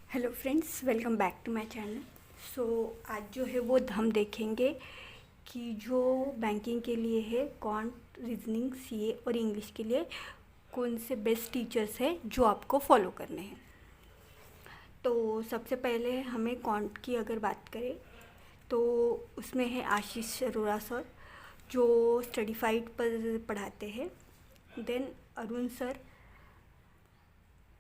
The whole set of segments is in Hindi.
Hello friends, welcome back to my channel. आज जो है वो हम देखेंगे कि जो बैंकिंग के लिए है क्वांट, रीजनिंग, सीए और इंग्लिश के लिए कौन से बेस्ट टीचर्स हैं जो आपको फॉलो करने हैं। तो सबसे पहले हमें क्वांट की अगर बात करें तो उसमें है आशीष अरोड़ा सर, जो स्टडीफाइड पर पढ़ाते हैं। Then Arun sir,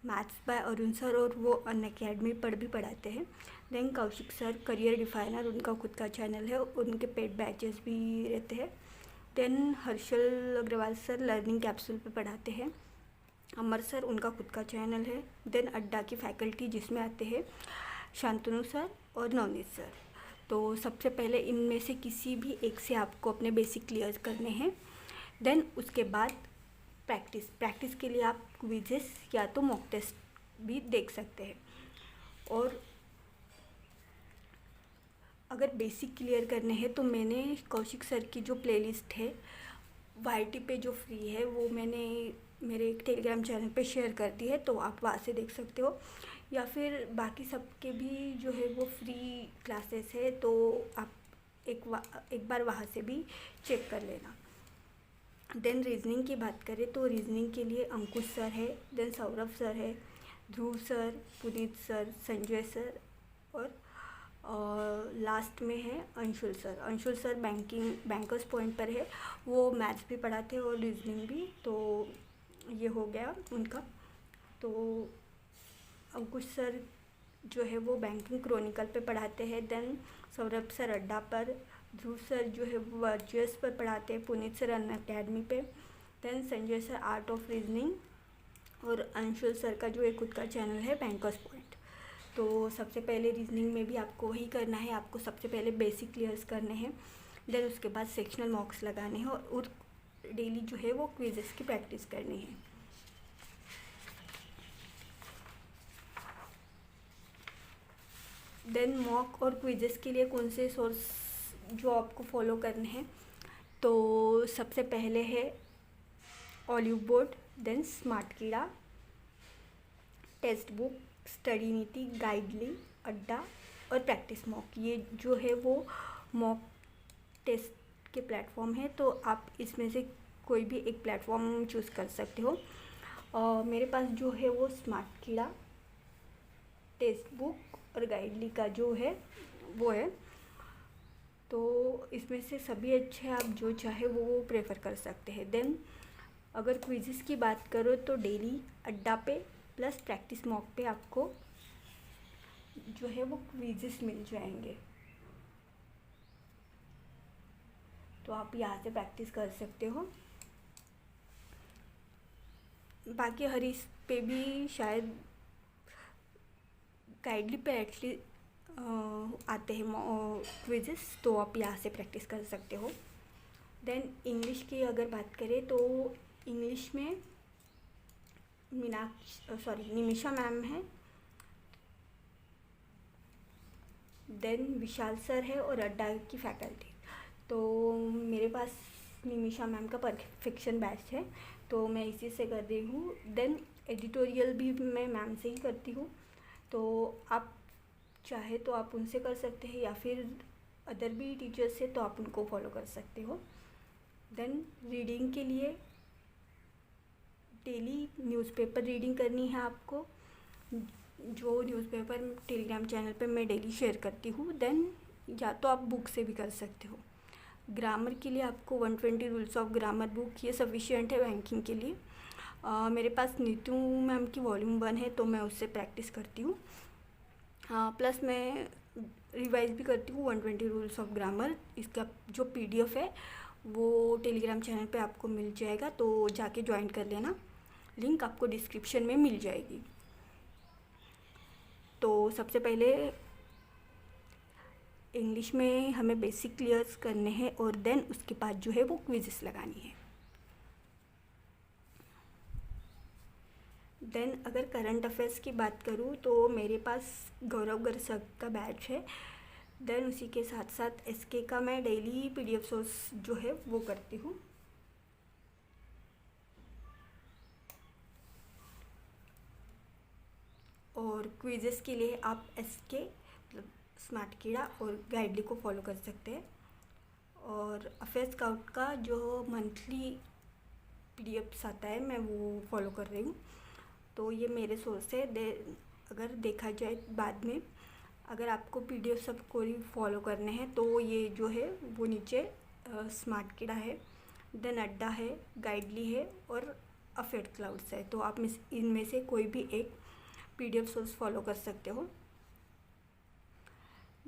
maths by Arun sir, और वो अनअकैडमी पर भी पढ़ाते हैं। Then Kaushik sir, career definer, उनका खुद का चैनल है, उनके पेड बैचेस भी रहते हैं। Then Harshal Agrawal sir learning capsule पे पढ़ाते हैं। अमर सर, उनका खुद का चैनल है। देन अड्डा की फैकल्टी जिसमें आते हैं शांतनु सर और नवनीत सर। तो सबसे पहले इनमें से किसी भी एक से आपको अपने बेसिक क्लियर करने हैं। देन उसके बाद प्रैक्टिस के लिए आप क्विजेस या तो मॉक टेस्ट भी देख सकते हैं। और अगर बेसिक क्लियर करने हैं तो मैंने कौशिक सर की जो प्लेलिस्ट है वाईटी पे जो फ्री है वो मैंने मेरे एक टेलीग्राम चैनल पे शेयर कर दी है, तो आप वहाँ से देख सकते हो। या फिर बाकी सबके भी जो है वो फ्री क्लासेस है, तो आप एक बार वहाँ से भी चेक कर लेना। देन रीजनिंग की बात करें तो रीजनिंग के लिए अंकुश सर है, देन सौरभ सर है, Dhruv sir, Puneet sir, Sanjay sir, और लास्ट में है Anshul sir. Anshul sir bankers point पर है, वो मैथ्स भी पढ़ाते हैं और रीजनिंग भी। तो ये हो गया उनका। तो अंकुश सर जो है वो बैंकिंग क्रॉनिकल पे पढ़ाते हैं। देन सौरभ सर अड्डा पर, ध्रुव सर जो है वो वर्चुअस पर पढ़ाते हैं, पुनीत सर अनअकैडमी पे। Then Sanjay sir art of reasoning, और अंशुल सर का जो एक खुद का चैनल है बैंकर्स पॉइंट। तो सबसे पहले रीजनिंग में भी आपको वही करना है, आपको सबसे पहले बेसिक क्लियर्स करने हैं। देन उसके बाद सेक्शनल मॉक्स लगाने हैं और डेली जो है वो क्विजेस की प्रैक्टिस करनी है। देन मॉक और क्विजेस के लिए कौन से सोर्स जो आपको फॉलो करने हैं, तो सबसे पहले है ऑलिव बोर्ड, देन स्मार्ट कीड़ा, टेक्स्ट बुक, स्टडी नीति, गाइडली, अड्डा और प्रैक्टिस मॉक। ये जो है वो मॉक टेस्ट के प्लेटफॉर्म है, तो आप इसमें से कोई भी एक प्लेटफॉर्म चूज़ कर सकते हो। मेरे पास जो है वो स्मार्ट कीड़ा, टेक्स्ट बुक और गाइडली का जो है वो है। तो इसमें से सभी अच्छे, आप जो चाहे वो प्रेफर कर सकते हैं। देन अगर क्विज़ेस की बात करो तो डेली अड्डा पे प्लस प्रैक्टिस मॉक पे आपको जो है वो क्विज़ेस मिल जाएंगे, तो आप यहाँ से प्रैक्टिस कर सकते हो। बाकी हर इस पे भी शायद गाइडली पे एटलीस्ट आते हैं क्विजेस, तो आप यहाँ से प्रैक्टिस कर सकते हो। देन इंग्लिश की अगर बात करें तो इंग्लिश में निमिषा मैम है, देन विशाल सर है और अड्डा की फैकल्टी। तो मेरे पास निमिषा मैम का परफेक्शन बैच है, तो मैं इसी से कर रही हूँ। देन एडिटोरियल भी मैं मैम से ही करती हूँ, तो आप चाहे तो आप उनसे कर सकते हैं, या फिर अदर भी टीचर्स से तो आप उनको फॉलो कर सकते हो। देन रीडिंग के लिए डेली न्यूज़पेपर रीडिंग करनी है आपको, जो न्यूज़पेपर टेलीग्राम चैनल पे मैं डेली शेयर करती हूँ। देन या तो आप बुक से भी कर सकते हो। ग्रामर के लिए आपको 120 रूल्स ऑफ ग्रामर बुक, ये सफिशिएंट है बैंकिंग के लिए। मेरे पास नीतू मैम की वॉल्यूम 1 है, तो मैं उससे प्रैक्टिस करती हूँ। प्लस मैं रिवाइज भी करती हूँ 120 रूल्स ऑफ ग्रामर। इसका जो पीडीएफ है वो टेलीग्राम चैनल पे आपको मिल जाएगा, तो जाके ज्वाइन कर लेना, लिंक आपको डिस्क्रिप्शन में मिल जाएगी। तो सबसे पहले इंग्लिश में हमें बेसिक क्लियर्स करने हैं, और देन उसके बाद जो है वो क्विजेस लगानी है। देन अगर करंट अफेयर्स की बात करूँ तो मेरे पास गौरव गर्ग का बैच है। देन उसी के साथ साथ एसके का मैं डेली पीडीएफ सोर्स जो है वो करती हूँ। और क्विज़ेस के लिए आप SK मतलब स्मार्ट कीड़ा और गाइडली को फॉलो कर सकते हैं। और अफेयर स्काउट का जो मंथली PDFs आता है मैं वो फॉलो कर रही हूँ। तो ये मेरे सोर्स है। अगर देखा जाए बाद में, अगर आपको PDF सब कोई फॉलो करने हैं तो ये जो है वो नीचे स्मार्ट कीड़ा है, देन अड्डा है, गाइडली है और अफेयर क्लाउड्स है। तो आप इनमें से कोई भी एक PDF सोर्स फॉलो कर सकते हो।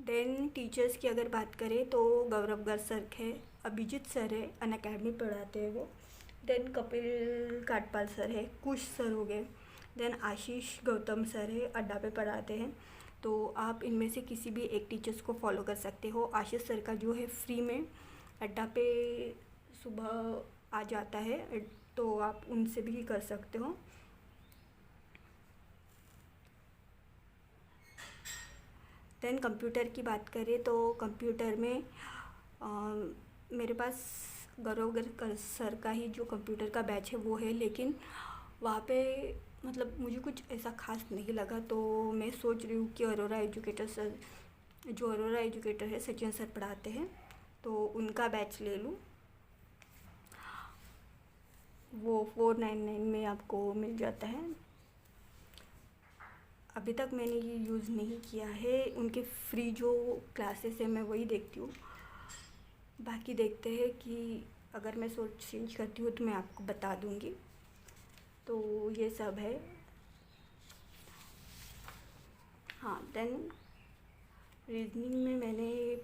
देन टीचर्स की अगर बात करें तो गौरव गर्ग सर है, अभिजीत सर है, अनअकैडमी पढ़ाते हैं वो। देन कपिल काटपाल सर है, कुश सर हो गए। देन आशीष गौतम सर है, अड्डा पे पढ़ाते हैं। तो आप इनमें से किसी भी एक टीचर्स को फॉलो कर सकते हो। आशीष सर का जो है फ्री में अड्डा पे सुबह आ जाता है, तो आप उनसे भी कर सकते हो। देन कंप्यूटर की बात करें तो कंप्यूटर में मेरे पास गौरव गर्ग सर का ही जो कंप्यूटर का बैच है वो है, लेकिन वहाँ पे मतलब मुझे कुछ ऐसा खास नहीं लगा। तो मैं सोच रही हूँ कि अरोरा एजुकेटर सर, जो अरोरा एजुकेटर है सचिन सर पढ़ाते हैं, तो उनका बैच ले लूँ। वो 499 में आपको मिल जाता है। अभी तक मैंने ये यूज़ नहीं किया है। उनके फ्री जो क्लासेस है मैं वही देखती हूँ। बाकी देखते हैं कि अगर मैं सोच चेंज करती हूँ तो मैं आपको बता दूँगी। तो ये सब है। हाँ, देन रीजनिंग में मैंने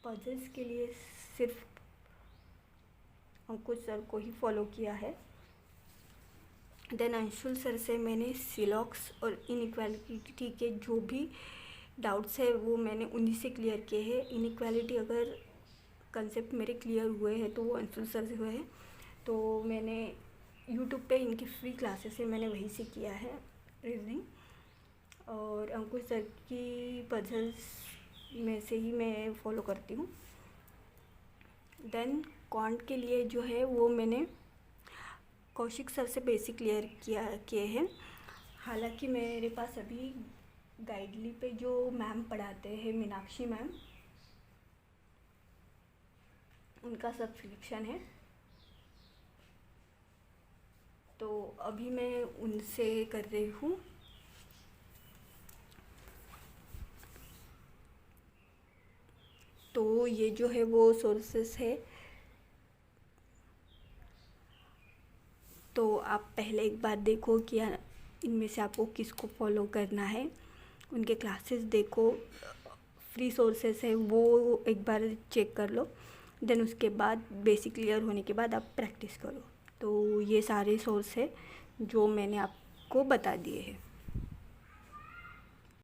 पजल्स के लिए सिर्फ अंकुश सर को ही फॉलो किया है। देन अंशुल सर से मैंने सिलॉक्स और इनइक्वालिटी के जो भी डाउट्स है वो मैंने उन्हीं से क्लियर किए हैं। इनइक्वालिटी अगर कंसेप्ट मेरे क्लियर हुए हैं तो वो अंशुल सर से हुए हैं। तो मैंने यूट्यूब पे इनकी फ्री क्लासेस है, मैंने वहीं से किया है रीजनिंग। और अंकुश सर की पजल्स में से ही मैं फॉलो करती हूँ। देन क्वांट के लिए जो है वो मैंने कौशिक सर से बेसिक क्लियर किए हैं। हालांकि मेरे पास अभी गाइडली पे जो मैम पढ़ाते हैं, मीनाक्षी मैम, उनका सब्सक्रिप्शन है, तो अभी मैं उनसे कर रही हूँ। तो ये जो है वो सोर्सेस है। तो आप पहले एक बार देखो कि इनमें से आपको किसको फॉलो करना है। उनके क्लासेस देखो, फ्री सोर्सेस है वो एक बार चेक कर लो। देन उसके बाद बेसिक क्लियर होने के बाद आप प्रैक्टिस करो। तो ये सारे सोर्स है जो मैंने आपको बता दिए हैं।